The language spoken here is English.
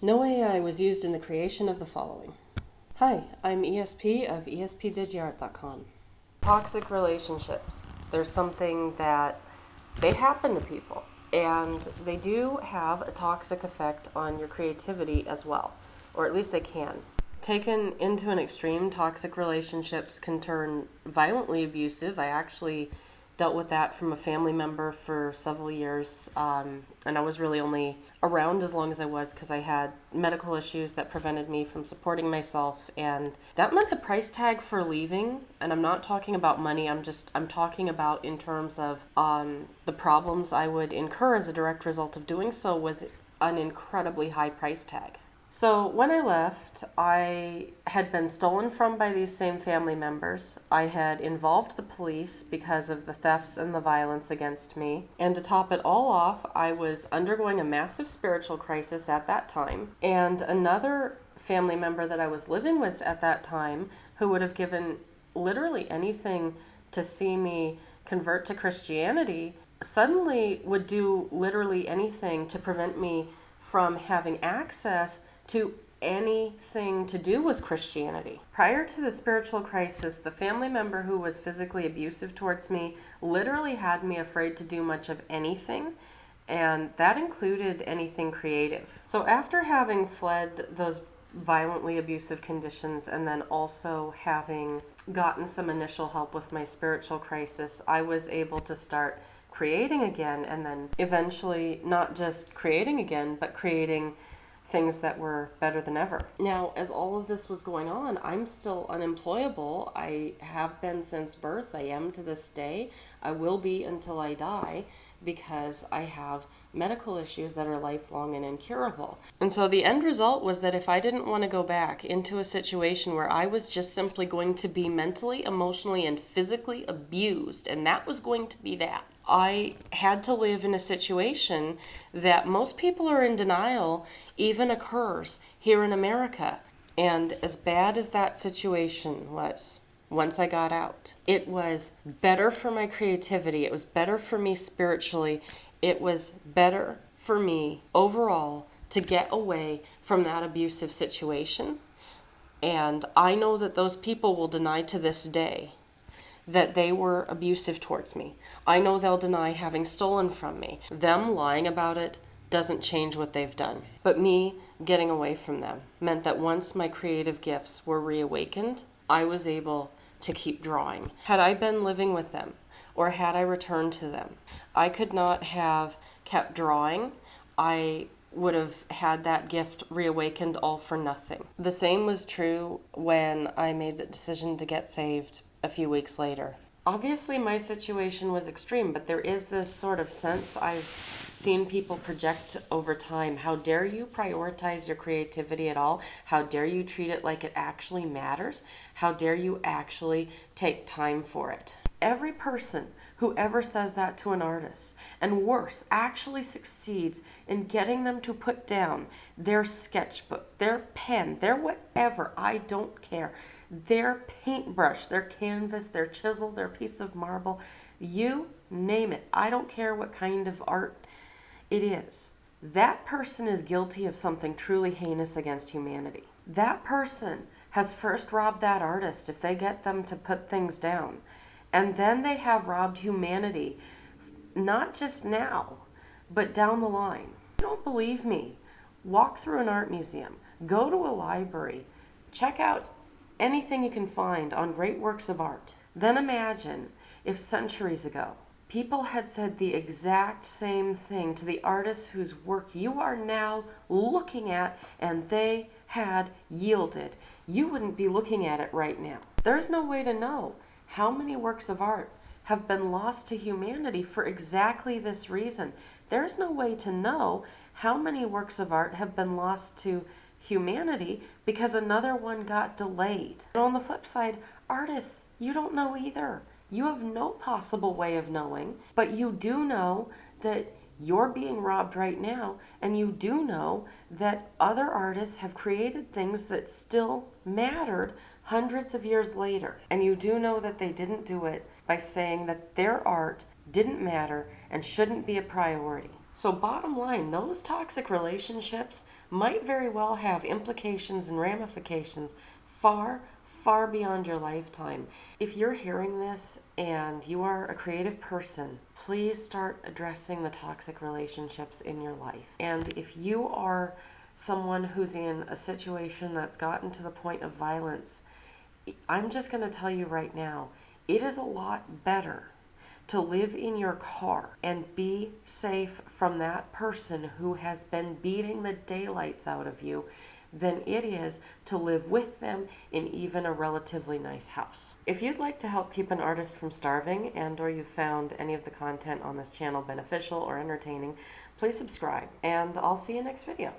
No AI was used in the creation of the following. Hi, I'm ESP of espvigiart.com. Toxic relationships. There's something that they happen to people, and they do have a toxic effect on your creativity as well, or at least they can. Taken into an extreme, toxic relationships can turn violently abusive. I actually dealt with that from a family member for several years, and I was really only around as long as I was because I had medical issues that prevented me from supporting myself, and that meant the price tag for leaving. And I'm not talking about money. I'm talking about in terms of the problems I would incur as a direct result of doing so was an incredibly high price tag. So when I left, I had been stolen from by these same family members. I had involved the police because of the thefts and the violence against me. And to top it all off, I was undergoing a massive spiritual crisis at that time. And another family member that I was living with at that time, who would have given literally anything to see me convert to Christianity, suddenly would do literally anything to prevent me from having access to anything to do with Christianity. Prior to the spiritual crisis, the family member who was physically abusive towards me literally had me afraid to do much of anything, and that included anything creative. So after having fled those violently abusive conditions and then also having gotten some initial help with my spiritual crisis, I was able to start creating again, and then eventually not just creating again, but creating things that were better than ever. Now, as all of this was going on, I'm still unemployable. I have been since birth. I am to this day. I will be until I die because I have medical issues that are lifelong and incurable. And so the end result was that if I didn't want to go back into a situation where I was just simply going to be mentally, emotionally, and physically abused, and that was going to be that, I had to live in a situation that most people are in denial even occurs here in America. And as bad as that situation was, once I got out, it was better for my creativity. It was better for me spiritually. It was better for me overall to get away from that abusive situation. And I know that those people will deny to this day that they were abusive towards me. I know they'll deny having stolen from me. Them lying about it doesn't change what they've done. But me getting away from them meant that once my creative gifts were reawakened, I was able to keep drawing. Had I been living with them, or had I returned to them, I could not have kept drawing. I would have had that gift reawakened all for nothing. The same was true when I made the decision to get saved a few weeks later. Obviously, my situation was extreme, but there is this sort of sense I've seen people project over time. How dare you prioritize your creativity at all? How dare you treat it like it actually matters? How dare you actually take time for it? Every person who ever says that to an artist, and worse, actually succeeds in getting them to put down their sketchbook, their pen, their whatever, I don't care, their paintbrush, their canvas, their chisel, their piece of marble, you name it. I don't care what kind of art it is. That person is guilty of something truly heinous against humanity. That person has first robbed that artist if they get them to put things down. And then they have robbed humanity, not just now, but down the line. If you don't believe me, walk through an art museum, go to a library, check out anything you can find on great works of art. Then imagine if centuries ago, people had said the exact same thing to the artists whose work you are now looking at, and they had yielded. You wouldn't be looking at it right now. There's no way to know how many works of art have been lost to humanity for exactly this reason. There's no way to know how many works of art have been lost to humanity because another one got delayed. And on the flip side, artists, you don't know either. You have no possible way of knowing, but you do know that you're being robbed right now, and you do know that other artists have created things that still mattered hundreds of years later. And you do know that they didn't do it by saying that their art didn't matter and shouldn't be a priority. So bottom line, those toxic relationships might very well have implications and ramifications far, far beyond your lifetime. If you're hearing this and you are a creative person, please start addressing the toxic relationships in your life. And if you are someone who's in a situation that's gotten to the point of violence, I'm just going to tell you right now, it is a lot better to live in your car and be safe from that person who has been beating the daylights out of you than it is to live with them in even a relatively nice house. If you'd like to help keep an artist from starving, and or you found any of the content on this channel beneficial or entertaining, please subscribe, and I'll see you next video.